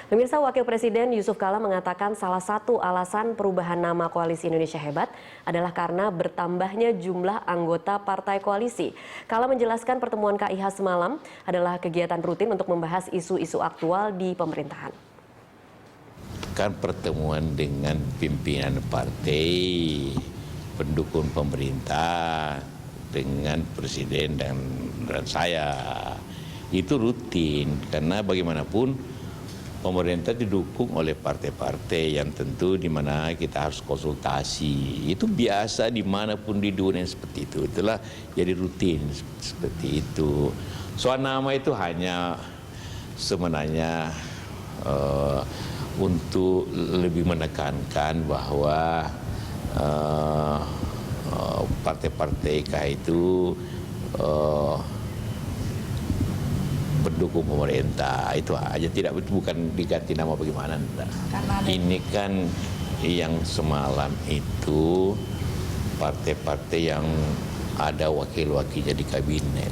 Pemirsa, Wakil Presiden Yusuf Kala mengatakan salah satu alasan perubahan nama Koalisi Indonesia Hebat adalah karena bertambahnya jumlah anggota partai koalisi. Kala menjelaskan pertemuan KIH semalam adalah kegiatan rutin untuk membahas isu-isu aktual di pemerintahan. Kan pertemuan dengan pimpinan partai, pendukung pemerintah, dengan presiden dan saya. Itu rutin, karena bagaimanapun pemerintah didukung oleh partai-partai yang tentu di mana kita harus konsultasi. Itu biasa dimanapun di dunia seperti itu. Itulah jadi rutin seperti itu. Soal nama itu hanya sebenarnya untuk lebih menekankan bahwa partai-partai itu pendukung pemerintah, itu aja, tidak, itu bukan diganti nama bagaimana. Ini kan yang semalam itu partai-partai yang ada wakil-wakilnya di kabinet.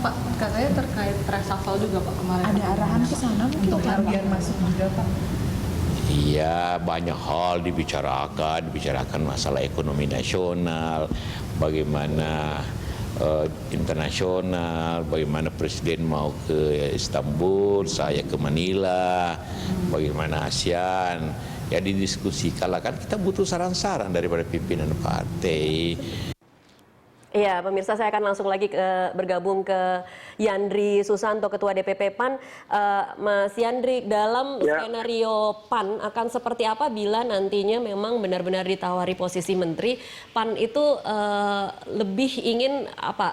Pak, katanya terkait reshuffle juga Pak kemarin. Ada arahan ke sana untuk biar masuk juga Pak? Iya, banyak hal dibicarakan masalah ekonomi nasional, bagaimana internasional, bagaimana presiden mau ke Istanbul, saya ke Manila, bagaimana ASEAN. Ya didiskusikan lah, kan kita butuh saran-saran daripada pimpinan partai. Iya, pemirsa, saya akan langsung lagi bergabung ke Yandri Susanto, Ketua DPP PAN. Mas Yandri, dalam skenario PAN akan seperti apa bila nantinya memang benar-benar ditawari posisi menteri? PAN itu lebih ingin apa?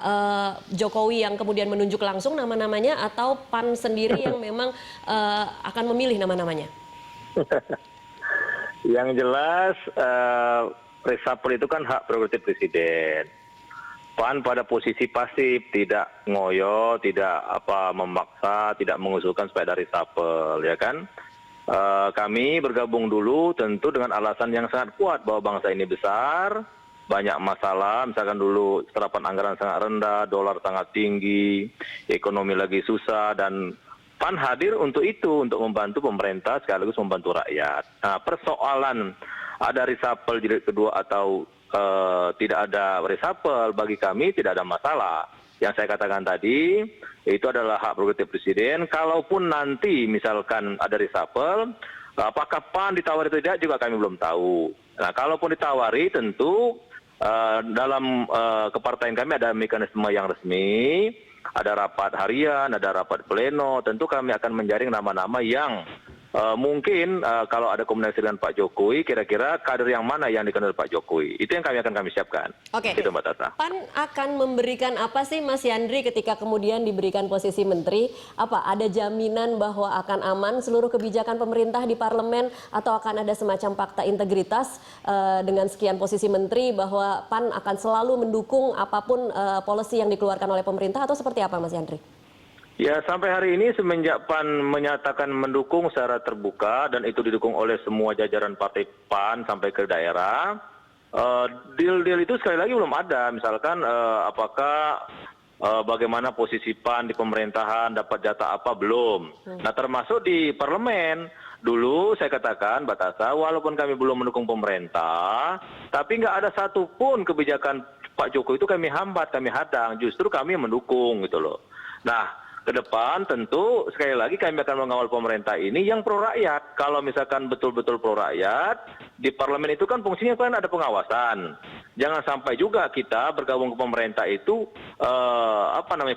Jokowi yang kemudian menunjuk langsung nama-namanya, atau PAN sendiri yang memang akan memilih nama-namanya? Yang jelas, reshuffle itu kan hak prerogatif presiden. PAN pada posisi pasif, tidak ngoyo, tidak memaksa, tidak mengusulkan supaya ada reshuffle, ya kan? Kami bergabung dulu tentu dengan alasan yang sangat kuat bahwa bangsa ini besar, banyak masalah, misalkan dulu serapan anggaran sangat rendah, dolar sangat tinggi, ekonomi lagi susah, dan PAN hadir untuk itu, untuk membantu pemerintah sekaligus membantu rakyat. Nah, persoalan ada reshuffle jilid kedua atau tidak ada reshuffle, bagi kami tidak ada masalah. Yang saya katakan tadi, itu adalah hak prerogatif presiden. Kalaupun nanti misalkan ada reshuffle, apakah PAN ditawari atau tidak juga kami belum tahu. Nah, kalaupun ditawari tentu dalam kepartaian kami ada mekanisme yang resmi, ada rapat harian, ada rapat pleno, tentu kami akan menjaring nama-nama yang mungkin kalau ada komunikasi dengan Pak Jokowi, kira-kira kader yang mana yang dikenal Pak Jokowi. Itu yang kami siapkan. Oke. Itu Mbak Tata. PAN akan memberikan apa sih Mas Yandri ketika kemudian diberikan posisi menteri? Apa ada jaminan bahwa akan aman seluruh kebijakan pemerintah di parlemen, atau akan ada semacam fakta integritas dengan sekian posisi menteri bahwa PAN akan selalu mendukung apapun policy yang dikeluarkan oleh pemerintah, atau seperti apa Mas Yandri? Ya, sampai hari ini semenjak PAN menyatakan mendukung secara terbuka dan itu didukung oleh semua jajaran partai PAN sampai ke daerah, deal-deal itu sekali lagi belum ada. Misalkan apakah bagaimana posisi PAN di pemerintahan, dapat jatah apa, belum. Nah, termasuk di parlemen. Dulu saya katakan, Batasa, walaupun kami belum mendukung pemerintah, tapi nggak ada satupun kebijakan Pak Jokowi itu kami hambat, kami hadang. Justru kami mendukung gitu loh. Nah, ke depan tentu sekali lagi kami akan mengawal pemerintah ini yang pro rakyat. Kalau misalkan betul-betul pro rakyat, di parlemen itu kan fungsinya kan ada pengawasan. Jangan sampai juga kita bergabung ke pemerintah itu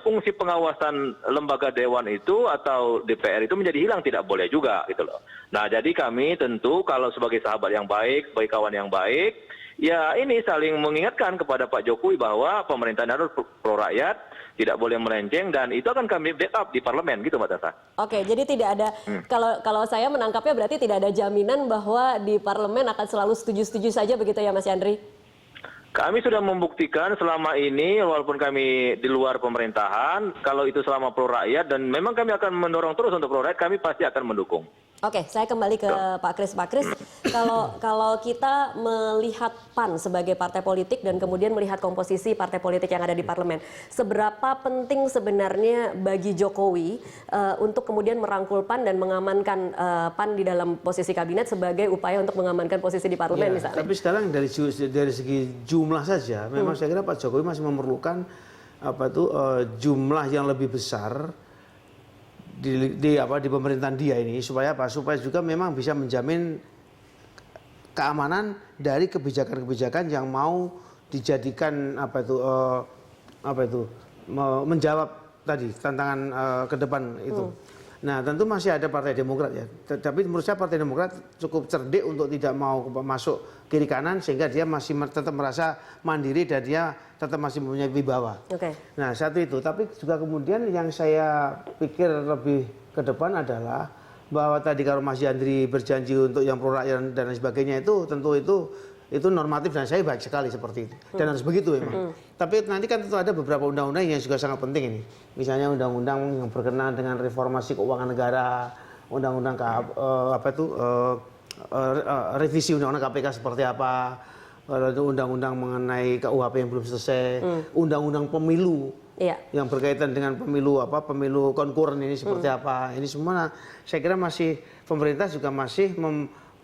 fungsi pengawasan lembaga dewan itu atau DPR itu menjadi hilang, tidak boleh juga gitu loh. Nah, jadi kami tentu kalau sebagai sahabat yang baik, sebagai kawan yang baik, ya ini saling mengingatkan kepada Pak Jokowi bahwa pemerintahan harus pro rakyat, tidak boleh melenceng, dan itu akan kami backup di parlemen gitu Mbak Tata. Oke, jadi tidak ada, kalau saya menangkapnya berarti tidak ada jaminan bahwa di parlemen akan selalu setuju-setuju saja begitu ya Mas Yandri? Kami sudah membuktikan selama ini, walaupun kami di luar pemerintahan, kalau itu selama pro rakyat, dan memang kami akan mendorong terus untuk pro rakyat, kami pasti akan mendukung. Oke, saya kembali ke Pak Kris. Pak Kris, kalau kita melihat PAN sebagai partai politik dan kemudian melihat komposisi partai politik yang ada di parlemen, seberapa penting sebenarnya bagi Jokowi untuk kemudian merangkul PAN dan mengamankan PAN di dalam posisi kabinet sebagai upaya untuk mengamankan posisi di parlemen misalnya? Tapi sekarang dari segi jumlah saja, memang saya kira Pak Jokowi masih memerlukan jumlah yang lebih besar di pemerintahan dia ini supaya juga memang bisa menjamin keamanan dari kebijakan-kebijakan yang mau dijadikan menjawab tadi tantangan ke depan itu. Nah, tentu masih ada Partai Demokrat ya. Tapi menurut saya Partai Demokrat cukup cerdik untuk tidak mau masuk kiri kanan sehingga dia masih tetap merasa mandiri dan dia tetap masih mempunyai wibawa. Nah, satu itu. Tapi juga kemudian yang saya pikir lebih ke depan adalah bahwa tadi kalau Mas Yandri berjanji untuk yang pro rakyat dan lain sebagainya itu tentu itu normatif dan saya baik sekali seperti itu dan harus begitu memang. Tapi nanti kan tentu ada beberapa undang-undang yang juga sangat penting ini. Misalnya undang-undang yang berkenaan dengan reformasi keuangan negara, undang-undang revisi undang-undang KPK seperti apa, undang-undang mengenai KUHP yang belum selesai, undang-undang pemilu yang berkaitan dengan pemilu konkuren ini seperti apa. Ini semua saya kira masih pemerintah juga masih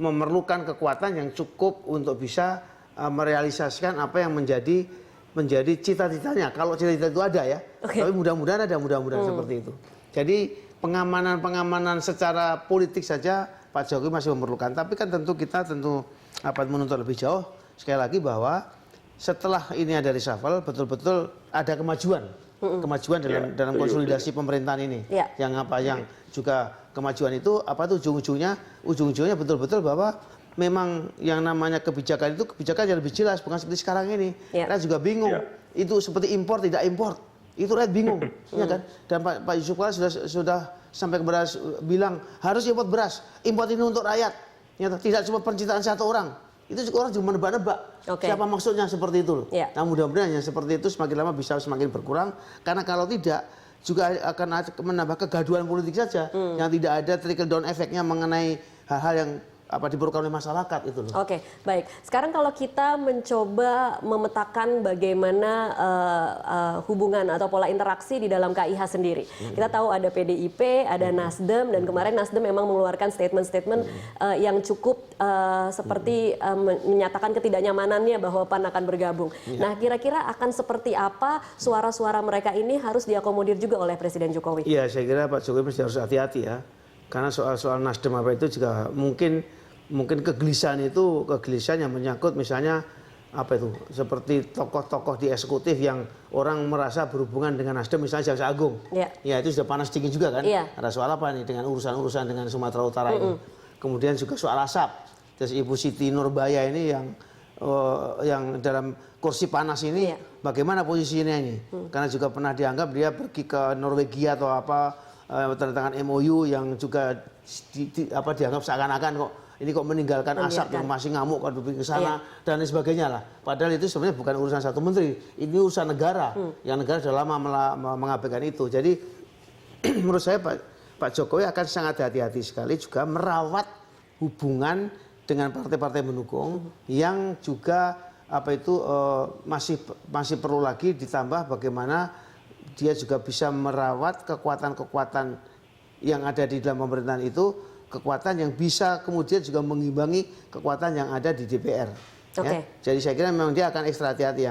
memerlukan kekuatan yang cukup untuk bisa merealisasikan apa yang menjadi cita-citanya. Kalau cita-cita itu ada ya, tapi mudah-mudahan ada seperti itu. Jadi pengamanan secara politik saja Pak Jokowi masih memerlukan. Tapi kan tentu kita menuntut lebih jauh sekali lagi bahwa setelah ini ada reshuffle betul-betul ada kemajuan dalam konsolidasi pemerintahan ini. Yang juga kemajuan itu ujung-ujungnya betul-betul bahwa memang yang namanya kebijakan yang lebih jelas, bukan seperti sekarang ini. Rakyat juga bingung. Itu seperti impor tidak impor. Itu rakyat bingung, ya kan? Dan Pak Yusuf Kala sudah sampai kepada bilang harus import beras. Import ini untuk rakyat. Tidak cuma pencitraan satu orang. Itu orang cuma nebak-nebak. Siapa maksudnya seperti itu loh. Nah, mudah-mudahan yang seperti itu semakin lama bisa semakin berkurang karena kalau tidak juga akan menambah kegaduhan politik saja yang tidak ada trickle down efeknya mengenai hal-hal yang diperlukan oleh masyarakat itu loh. Baik. Sekarang kalau kita mencoba memetakan bagaimana hubungan atau pola interaksi di dalam KIH sendiri. Kita tahu ada PDIP, ada Nasdem, dan kemarin Nasdem memang mengeluarkan statement-statement yang cukup seperti menyatakan ketidaknyamanannya bahwa PAN akan bergabung. Nah, kira-kira akan seperti apa suara-suara mereka ini harus diakomodir juga oleh Presiden Jokowi? Iya, saya kira Pak Jokowi mesti harus hati-hati ya. Karena soal Nasdem itu juga mungkin kegelisahan yang menyangkut misalnya seperti tokoh-tokoh di eksekutif yang orang merasa berhubungan dengan Nasdem, misalnya Jaksa Agung. Ya itu sudah panas dingin juga kan. Ada soal apa nih dengan urusan dengan Sumatera Utara ini. Kemudian juga soal asap. Terus Ibu Siti Nurbaya ini yang dalam kursi panas ini bagaimana posisinya ini? Karena juga pernah dianggap dia pergi ke Norwegia atau tanda tangan MOU yang juga dianggap seakan-akan kok meninggalkan asap yang masih ngamuk kalau ke sana dan lain sebagainya lah. Padahal itu sebenarnya bukan urusan satu menteri, ini urusan negara. Yang negara sudah lama mengabaikan itu. Jadi menurut saya Pak Jokowi akan sangat hati-hati sekali juga merawat hubungan dengan partai-partai pendukung yang juga masih perlu lagi ditambah bagaimana dia juga bisa merawat kekuatan-kekuatan yang ada di dalam pemerintahan itu, kekuatan yang bisa kemudian juga mengimbangi kekuatan yang ada di DPR. Jadi saya kira memang dia akan ekstra hati-hati.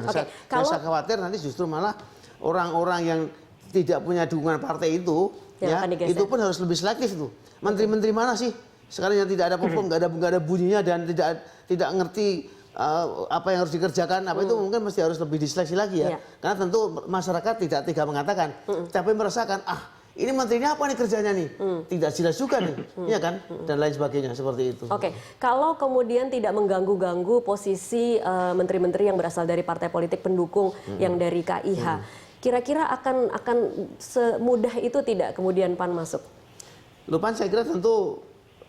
Saya khawatir nanti justru malah orang-orang yang tidak punya dukungan partai itu, itu pun harus lebih selektif tuh. Menteri-menteri mana sih sekarang yang tidak ada perform, nggak ada bunyinya dan tidak ngerti apa yang harus dikerjakan, itu mungkin mesti harus lebih diseleksi lagi ya. Karena tentu masyarakat tidak tega mengatakan, tapi merasakan ini menterinya apa nih kerjanya nih, tidak jelas juga nih, ya kan, dan lain sebagainya seperti itu. Kalau kemudian tidak mengganggu-ganggu posisi menteri-menteri yang berasal dari partai politik pendukung yang dari KIH, kira-kira akan semudah itu tidak kemudian PAN masuk? PAN saya kira tentu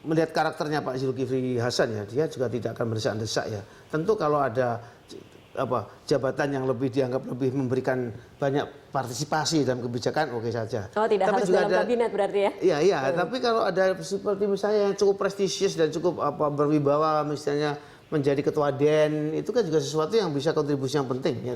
melihat karakternya Pak Zulkifli Hasan ya, dia juga tidak akan mendesak-desak ya. Tentu kalau ada jabatan yang lebih dianggap lebih memberikan banyak partisipasi dalam kebijakan, oke saja. Oh, tidak tapi harus juga dalam kabinet berarti ya? Iya, tapi kalau ada seperti misalnya yang cukup prestisius dan cukup berwibawa, misalnya menjadi ketua DEN, itu kan juga sesuatu yang bisa kontribusi yang penting. Ya,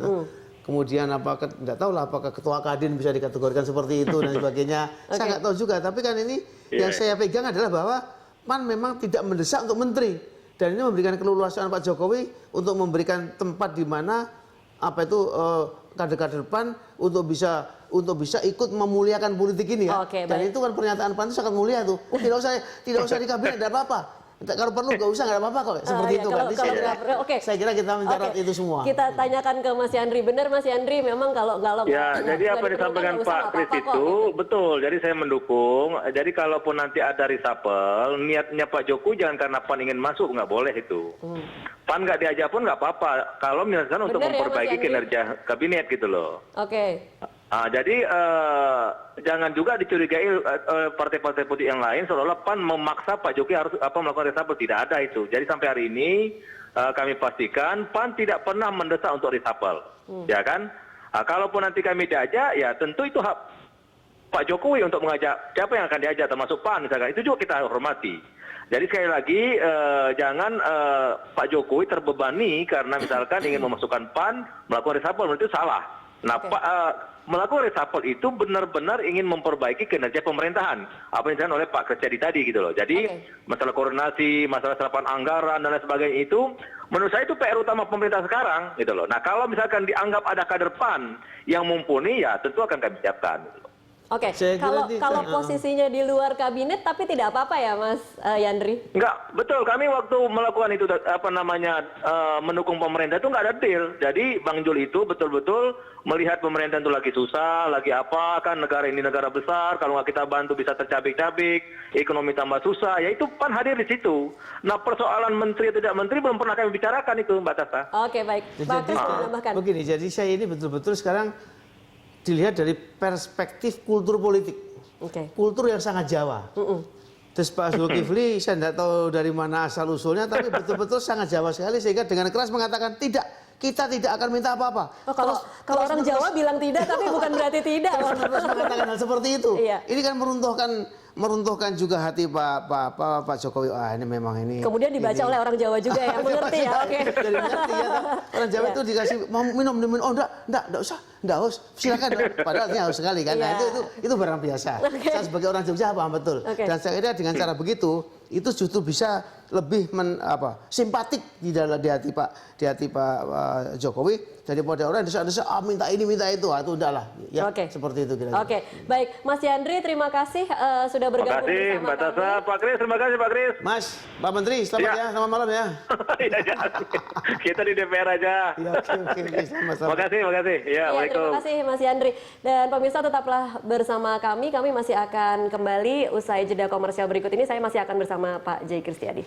kemudian tidak tahu lah apakah ketua Kadin bisa dikategorikan seperti itu dan sebagainya. Saya nggak tahu juga, tapi kan ini yang saya pegang adalah bahwa PAN memang tidak mendesak untuk menteri. Dan ini memberikan keleluasaan Pak Jokowi untuk memberikan tempat di mana kader-kader PAN untuk bisa ikut memuliakan politik ini ya. Dan itu kan pernyataan PAN itu sangat mulia tuh. Tidak usah di kabinet, tidak apa-apa. Kalau perlu nggak usah, nggak apa-apa kok. Seperti itu kan. Saya kira kita mencatat itu semua. Kita tanyakan ke Mas Yandri. Benar Mas Yandri, memang kalau ya, jadi apa disampaikan Pak Kris itu betul. Jadi saya mendukung. Jadi kalaupun nanti ada reshuffle, niatnya Pak Jokowi jangan karena PAN ingin masuk, nggak boleh itu. PAN nggak diajak pun nggak apa-apa. Kalau misalkan untuk memperbaiki kinerja kabinet gitu loh. Jadi jangan juga dicurigai partai-partai politik yang lain seolah-olah PAN memaksa Pak Jokowi harus melakukan reshuffle. Tidak ada itu. Jadi sampai hari ini kami pastikan PAN tidak pernah mendesak untuk reshuffle, ya kan? Kalaupun nanti kami diajak, ya tentu itu hak Pak Jokowi untuk mengajak siapa yang akan diajak, termasuk PAN misalkan. Itu juga kita hormati. Jadi sekali lagi jangan Pak Jokowi terbebani karena misalkan ingin memasukkan PAN melakukan reshuffle, itu salah. Nah, melakukan reshuffle itu benar-benar ingin memperbaiki kinerja pemerintahan. Apa yang disampaikan oleh Pak Kris tadi gitu loh. Jadi masalah koordinasi, masalah serapan anggaran dan lain sebagainya itu, menurut saya itu PR utama pemerintah sekarang gitu loh. Nah, kalau misalkan dianggap ada kader PAN yang mumpuni, ya tentu akan kami siapkan. Gitu loh. Kalau posisinya di luar kabinet tapi tidak apa-apa ya Mas Yandri? Enggak, betul. Kami waktu melakukan itu mendukung pemerintah itu nggak ada deal. Jadi Bang Jul itu betul-betul melihat pemerintah itu lagi susah, lagi apa, kan negara ini negara besar, kalau nggak kita bantu bisa tercabik-cabik, ekonomi tambah susah, ya itu PAN hadir di situ. Nah, persoalan menteri atau tidak menteri belum pernah kami bicarakan itu, Mbak Tata. Oke, baik. Pak Kris menambahkan. Begini, jadi saya ini betul-betul sekarang dilihat dari perspektif kultur politik, kultur yang sangat Jawa. Terus Pak Zulkifli, saya tidak tahu dari mana asal usulnya, tapi betul-betul sangat Jawa sekali sehingga dengan keras mengatakan tidak, kita tidak akan minta apa-apa. Kalau orang Jawa bilang tidak, tapi bukan berarti tidak. Terus mengatakan hal seperti itu. Ini kan meruntuhkan juga hati Pak Jokowi. Ini memang ini. Kemudian dibaca oleh orang Jawa juga yang mengerti ya. Jadi mengerti ya. Orang Jawa itu dikasih mau minum. Oh enggak usah. Enggak haus. Silakan. Padahal ini haus sekali kan. Nah, itu barang biasa. Saya sebagai orang Jogja paham betul. Dan saya kira dengan cara begitu itu justru bisa lebih simpatik di hati Pak Jokowi daripada orang desa-desa minta ini minta itu. Itu udahlah ya. Seperti itu kira-kira. Baik, Mas Yandri terima kasih sudah bergabung bersama kami. Mbak Tasa, Pak Kris, terima kasih Pak Kris. Mas, Pak Menteri, selamat ya, selamat malam ya. Kita di DPR aja. Oke, selamat. Terima kasih. Ya, terima kasih Mas Yandri. Dan pemirsa tetaplah bersama kami masih akan kembali usai jeda komersial berikut ini. Saya masih akan bersama Pak J. Kristiadi.